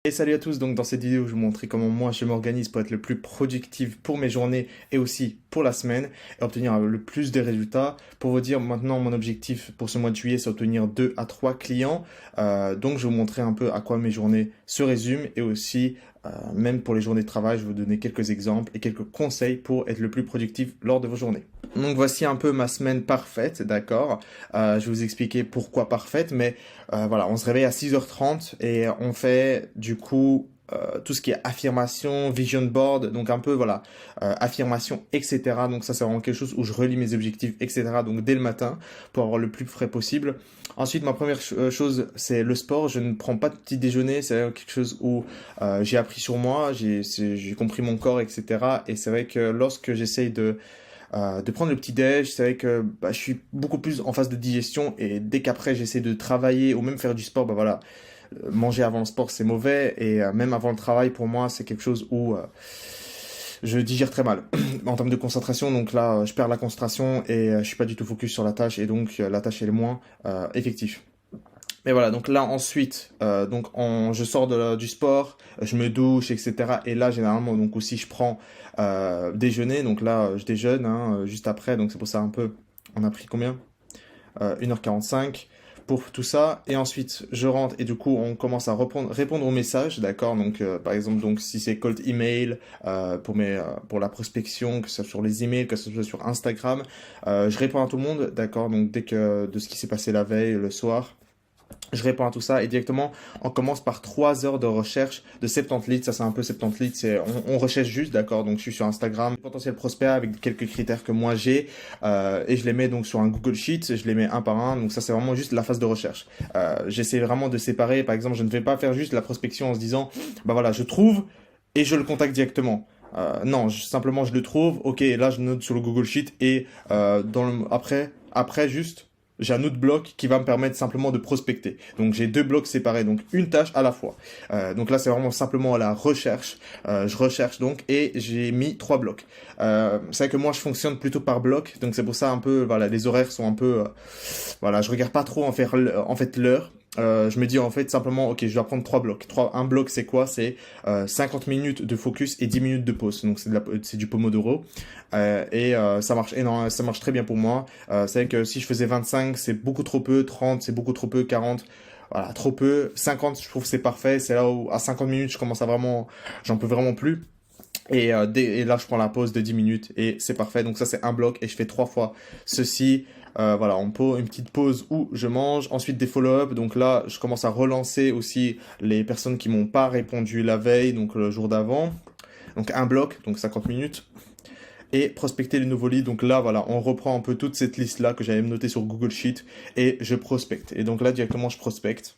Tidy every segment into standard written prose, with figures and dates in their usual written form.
Et salut à tous, donc dans cette vidéo je vais vous montrer comment moi je m'organise pour être le plus productif pour mes journées et aussi pour la semaine et obtenir le plus de résultats. Pour vous dire maintenant mon objectif pour ce mois de juillet c'est obtenir 2 à 3 clients. Donc je vais vous montrer un peu à quoi mes journées se résument et aussi même pour les journées de travail je vais vous donner quelques exemples et quelques conseils pour être le plus productif lors de vos journées. Donc voici un peu ma semaine parfaite, d'accord. Je vais vous expliquer pourquoi parfaite, mais voilà, on se réveille à 6h30 et on fait du coup tout ce qui est affirmation, vision board, donc un peu voilà, affirmation, etc. Donc ça c'est vraiment quelque chose où je relis mes objectifs, etc. Donc dès le matin pour avoir le plus frais possible. Ensuite, ma première chose, c'est le sport. Je ne prends pas de petit déjeuner. C'est quelque chose où j'ai appris sur moi, j'ai compris mon corps, etc. Et c'est vrai que lorsque j'essaye de prendre le petit déj, c'est vrai que je suis beaucoup plus en phase de digestion et dès qu'après j'essaie de travailler ou même faire du sport, voilà, manger avant le sport c'est mauvais et même avant le travail pour moi c'est quelque chose où je digère très mal en termes de concentration. Donc là je perds la concentration et je suis pas du tout focus sur la tâche et donc la tâche elle est moins effective. Mais voilà, donc là ensuite, je sors du sport, je me douche, etc. Et là généralement, donc aussi je prends déjeuner. Donc là, je déjeune juste après. Donc c'est pour ça un peu, on a pris combien 1h45 pour tout ça. Et ensuite, je rentre et du coup, on commence à répondre aux messages, d'accord. Donc par exemple, donc si c'est cold email pour la prospection, que ce soit sur les emails, que ce soit sur Instagram, je réponds à tout le monde, d'accord. Donc dès que de ce qui s'est passé la veille, le soir. Je réponds à tout ça et directement, on commence par 3 heures de recherche de 70 leads. Ça, c'est un peu 70 leads, on recherche juste, d'accord? Donc, je suis sur Instagram, potentiel prospect avec quelques critères que moi j'ai et je les mets donc sur un Google Sheet, je les mets un par un. Donc, ça, c'est vraiment juste la phase de recherche. J'essaie vraiment de séparer. Par exemple, je ne vais pas faire juste la prospection en se disant, bah voilà, je trouve et je le contacte directement. Non, simplement je le trouve, ok, et là je note sur le Google Sheet et après juste j'ai un autre bloc qui va me permettre simplement de prospecter. Donc j'ai deux blocs séparés, donc une tâche à la fois. Donc là c'est vraiment simplement à la recherche. Je recherche donc et j'ai mis 3 blocs. C'est vrai que moi je fonctionne plutôt par bloc, donc c'est pour ça un peu, voilà, les horaires sont un peu, voilà, je regarde pas trop en fait l'heure. Je me dis en fait simplement, ok, je dois prendre 3 blocs. Un bloc, c'est quoi? C'est 50 minutes de focus et 10 minutes de pause. Donc c'est du Pomodoro. Ça marche énormément, ça marche très bien pour moi. C'est vrai que si je faisais 25, c'est beaucoup trop peu. 30, c'est beaucoup trop peu. 40, voilà, trop peu. 50, je trouve que c'est parfait. C'est là où à 50 minutes, j'en peux vraiment plus. Et là, je prends la pause de 10 minutes et c'est parfait. Donc ça, c'est un bloc et je fais 3 fois ceci. Voilà, une petite pause où je mange. Ensuite, des follow-up. Donc là, je commence à relancer aussi les personnes qui m'ont pas répondu la veille, donc le jour d'avant. Donc un bloc, donc 50 minutes. Et prospecter les nouveaux leads. Donc là, voilà, on reprend un peu toute cette liste-là que j'avais notée sur Google Sheet et je prospecte. Et donc là, directement, je prospecte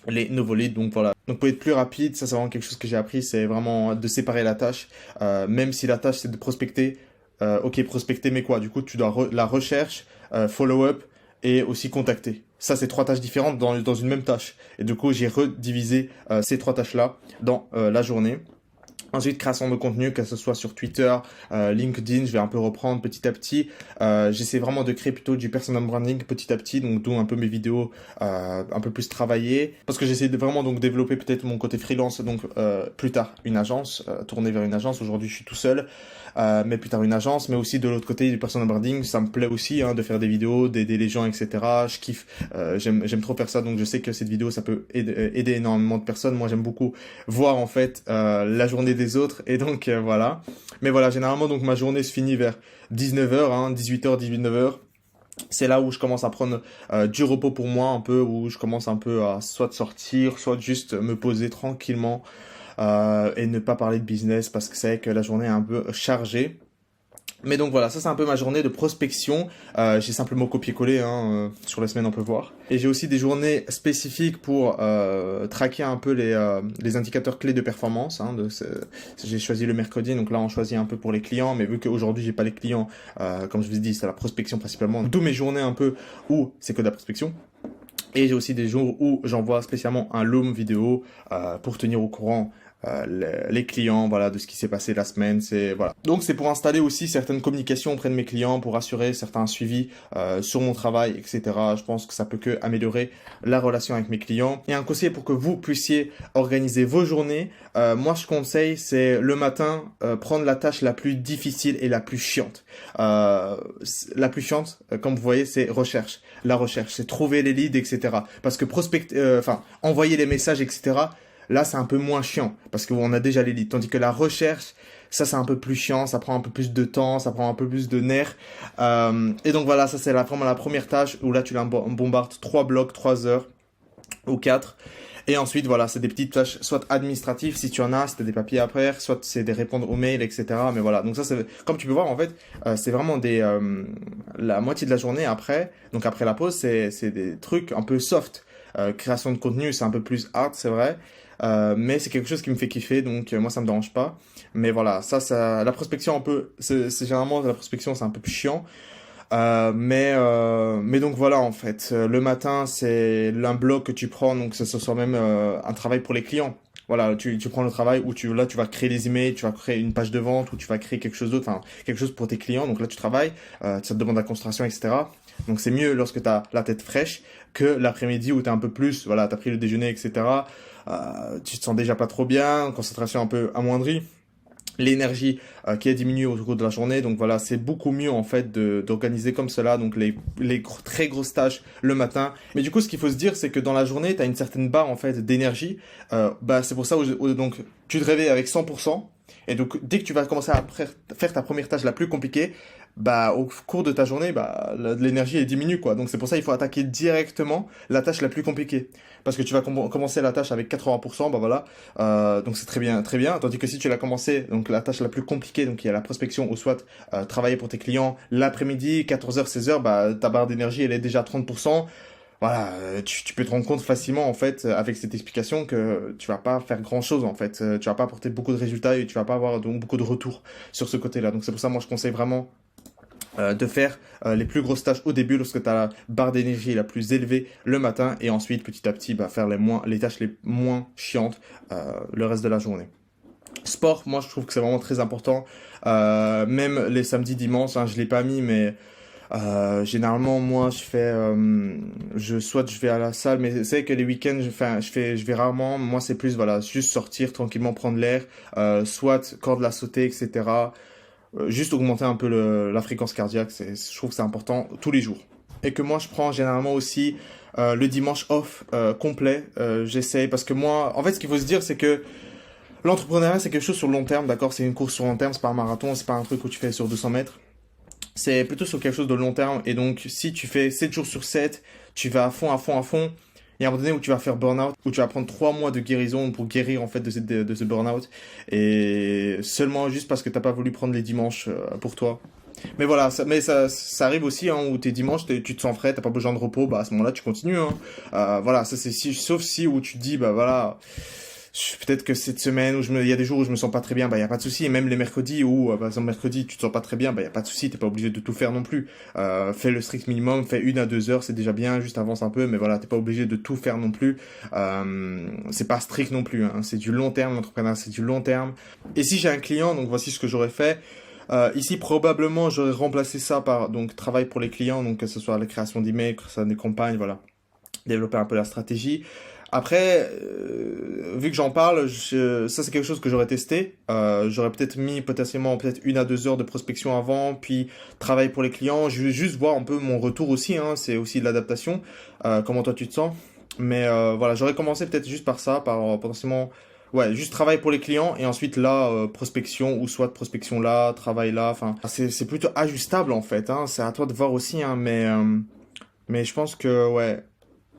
les nouveaux leads. Donc voilà. Donc pour être plus rapide, ça c'est vraiment quelque chose que j'ai appris, c'est vraiment de séparer la tâche. Même si la tâche c'est de prospecter, ok, prospecter mais quoi? Du coup tu dois la recherche, follow-up et aussi contacter. Ça c'est 3 tâches différentes dans une même tâche. Et du coup j'ai redivisé ces 3 tâches-là dans la journée. Ensuite, création de contenu, que ce soit sur Twitter, LinkedIn, je vais un peu reprendre petit à petit. J'essaie vraiment de créer plutôt du personal branding petit à petit, donc d'où un peu mes vidéos un peu plus travaillées. Parce que j'essaie de vraiment donc développer peut-être mon côté freelance, donc plus tard une agence, tourner vers une agence. Aujourd'hui, je suis tout seul, mais plus tard une agence. Mais aussi de l'autre côté du personal branding, ça me plaît aussi de faire des vidéos, d'aider les gens, etc. Je kiffe, j'aime trop faire ça, donc je sais que cette vidéo, ça peut aider énormément de personnes. Moi, j'aime beaucoup voir en fait la journée des autres et donc voilà. Mais voilà, généralement donc ma journée se finit vers 19h, 18h, 19h. C'est là où je commence à prendre du repos pour moi un peu, où je commence un peu à soit sortir, soit juste me poser tranquillement et ne pas parler de business parce que c'est vrai que la journée est un peu chargée. Mais donc voilà, ça c'est un peu ma journée de prospection. J'ai simplement copié-collé sur la semaine, on peut voir. Et j'ai aussi des journées spécifiques pour traquer un peu les indicateurs clés de performance. J'ai choisi le mercredi, donc là on choisit un peu pour les clients. Mais vu qu'aujourd'hui j'ai pas les clients, comme je vous ai dit, c'est la prospection principalement. D'où mes journées un peu où c'est que de la prospection. Et j'ai aussi des jours où j'envoie spécialement un loom vidéo pour tenir au courant les clients, voilà, de ce qui s'est passé la semaine, c'est voilà. Donc c'est pour installer aussi certaines communications auprès de mes clients, pour assurer certains suivis sur mon travail, etc. Je pense que ça peut que améliorer la relation avec mes clients. Et un conseil pour que vous puissiez organiser vos journées, moi je conseille, c'est le matin, prendre la tâche la plus difficile et la plus chiante. La plus chiante, comme vous voyez, c'est recherche. La recherche, c'est trouver les leads, etc. Parce que envoyer les messages, etc. Là, c'est un peu moins chiant parce qu'on a déjà les leads. Tandis que la recherche, ça, c'est un peu plus chiant, ça prend un peu plus de temps, ça prend un peu plus de nerfs. Et donc voilà, ça, c'est vraiment la première tâche où là, tu bombardes 3 blocs, 3 heures ou 4. Et ensuite, voilà, c'est des petites tâches, soit administratives si tu en as, si tu as des papiers à faire, soit c'est des répondre aux mails, etc. Mais voilà, donc ça, c'est, comme tu peux voir, en fait, c'est vraiment la moitié de la journée après. Donc après la pause, c'est des trucs un peu soft. Création de contenu, c'est un peu plus hard, c'est vrai. Mais c'est quelque chose qui me fait kiffer, donc moi ça me dérange pas. Mais voilà, la prospection un peu, c'est généralement la prospection, c'est un peu plus chiant. Mais donc voilà en fait, le matin c'est un bloc que tu prends, donc ça soit même un travail pour les clients. Voilà, tu prends le travail où tu vas créer les emails, tu vas créer une page de vente, ou tu vas créer quelque chose d'autre, enfin quelque chose pour tes clients. Donc là tu travailles, ça te demande la concentration, etc. Donc c'est mieux lorsque tu as la tête fraîche que l'après-midi où tu es un peu plus, voilà, tu as pris le déjeuner, etc. Tu te sens déjà pas trop bien, concentration un peu amoindrie, l'énergie qui est diminuée au cours de la journée. Donc voilà, c'est beaucoup mieux en fait d'organiser comme cela, donc les très grosses tâches le matin. Mais du coup, ce qu'il faut se dire, c'est que dans la journée, tu as une certaine barre en fait d'énergie. C'est pour ça donc tu te réveilles avec 100%. Et donc dès que tu vas commencer à faire ta première tâche la plus compliquée, au cours de ta journée, l'énergie est diminue, quoi. Donc c'est pour ça qu'il faut attaquer directement la tâche la plus compliquée. Parce que tu vas commencer la tâche avec 80%, voilà. Donc c'est très bien, très bien. Tandis que si tu l'as commencé, donc la tâche la plus compliquée, donc il y a la prospection ou soit travailler pour tes clients l'après-midi, 14h, 16h, ta barre d'énergie elle est déjà à 30%. Voilà, tu peux te rendre compte facilement en fait avec cette explication que tu vas pas faire grand chose en fait, tu vas pas apporter beaucoup de résultats et tu vas pas avoir donc beaucoup de retours sur ce côté-là. Donc c'est pour ça moi je conseille vraiment de faire les plus grosses tâches au début lorsque tu as la barre d'énergie la plus élevée le matin et ensuite petit à petit faire les tâches les moins chiantes le reste de la journée. Sport, moi je trouve que c'est vraiment très important, même les samedis, dimanches, je l'ai pas mis mais généralement moi je vais à la salle, mais c'est que les week-ends je vais rarement. Moi c'est plus voilà, juste sortir tranquillement, prendre l'air, soit corde à sauter, etc. Juste augmenter un peu la fréquence cardiaque, je trouve que c'est important tous les jours. Et que moi je prends généralement aussi le dimanche off complet, j'essaye, parce que moi, en fait ce qu'il faut se dire c'est que l'entrepreneuriat c'est quelque chose sur le long terme, d'accord, c'est une course sur le long terme, c'est pas un marathon, c'est pas un truc où tu fais sur 200 mètres. C'est plutôt sur quelque chose de long terme, et donc si tu fais 7 jours sur 7, tu vas à fond, il y a un moment donné où tu vas faire burn-out, où tu vas prendre 3 mois de guérison pour guérir en fait de ce burn-out, et seulement juste parce que t'as pas voulu prendre les dimanches pour toi. Mais voilà, ça arrive aussi où t'es dimanche, tu te sens frais, t'as pas besoin de repos, à ce moment-là tu continues. Voilà, ça c'est sauf si où tu te dis voilà. Peut-être que cette semaine il y a des jours où je me sens pas très bien, y a pas de souci. Et même les mercredis où, par exemple, mercredi, tu te sens pas très bien, y a pas de souci. T'es pas obligé de tout faire non plus. Fais le strict minimum, fais 1 à 2 heures, c'est déjà bien. Juste avance un peu, mais voilà, t'es pas obligé de tout faire non plus. C'est pas strict non plus. C'est du long terme, l'entrepreneuriat, c'est du long terme. Et si j'ai un client, donc voici ce que j'aurais fait. Ici, probablement, j'aurais remplacé ça par donc travail pour les clients, donc que ce soit la création d'emails, création des campagnes, voilà, développer un peu la stratégie. Après, vu que j'en parle, ça c'est quelque chose que j'aurais testé. J'aurais peut-être mis potentiellement 1 à 2 heures de prospection avant, puis travail pour les clients. Je vais juste voir un peu mon retour aussi, c'est aussi de l'adaptation. Comment toi tu te sens. Mais voilà, j'aurais commencé peut-être juste par ça, par potentiellement, ouais, juste travail pour les clients et ensuite là, prospection ou soit prospection là, travail là. Enfin, c'est plutôt ajustable en fait. C'est à toi de voir aussi, mais je pense que ouais.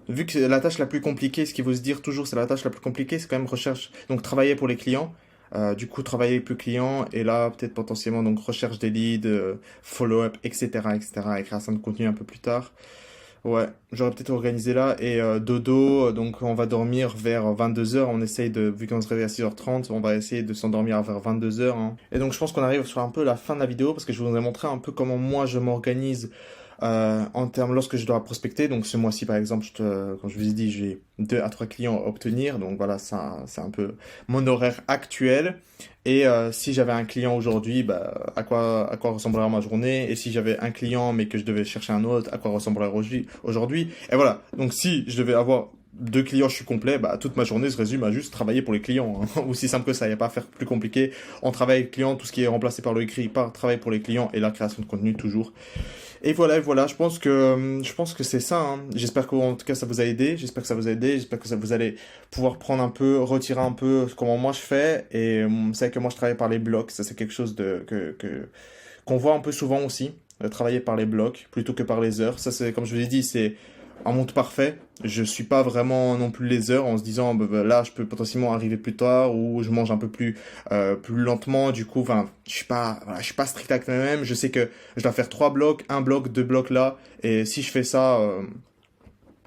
Vu que la tâche la plus compliquée, ce qu'il faut se dire toujours, c'est la tâche la plus compliquée, c'est quand même recherche. Donc travailler pour les clients, du coup travailler avec le client, et là peut-être potentiellement donc recherche des leads, follow-up, etc., et création de contenu un peu plus tard. Ouais, j'aurais peut-être organisé là, et dodo, donc on va dormir vers 22h, vu qu'on se réveille à 6h30, on va essayer de s'endormir vers 22h. Et donc je pense qu'on arrive sur un peu la fin de la vidéo, parce que je vous ai montré un peu comment moi je m'organise en termes lorsque je dois prospecter. Donc ce mois-ci par exemple, comme je vous ai dit, j'ai 2 à 3 clients à obtenir. Donc voilà, c'est un peu mon horaire actuel. Et si j'avais un client aujourd'hui, bah, à quoi ressemblerait ma journée? Et si j'avais un client mais que je devais chercher un autre, à quoi ressemblerait aujourd'hui? Et voilà. Donc si je devais avoir 2 clients, je suis complet, bah, toute ma journée se résume à juste travailler pour les clients, hein. Aussi simple que ça, il n'y a pas à faire plus compliqué. On travaille avec les clients, tout ce qui est remplacé par le écrit, par travail pour les clients et la création de contenu toujours. Et voilà, je pense que c'est ça, hein. J'espère que, en tout cas, ça vous a aidé. J'espère que ça vous a aidé. J'espère que ça vous allez pouvoir prendre un peu, retirer un peu comment moi je fais. Et vous savez que moi, je travaille par les blocs. Ça, c'est quelque chose qu'on voit un peu souvent aussi. Travailler par les blocs plutôt que par les heures. Ça, c'est, comme je vous ai dit, c'est un monde parfait. Je suis pas vraiment non plus les heures en se disant bah, là je peux potentiellement arriver plus tard ou je mange un peu plus lentement, du coup enfin je suis pas strict avec moi-même. Je sais que je dois faire 3 blocs, un bloc, 2 blocs là, et si je fais ça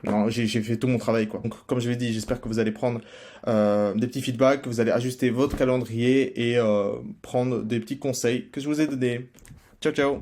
non, j'ai fait tout mon travail quoi. Donc comme je l'ai dit, j'espère que vous allez prendre des petits feedbacks, que vous allez ajuster votre calendrier et prendre des petits conseils que je vous ai donnés. Ciao ciao.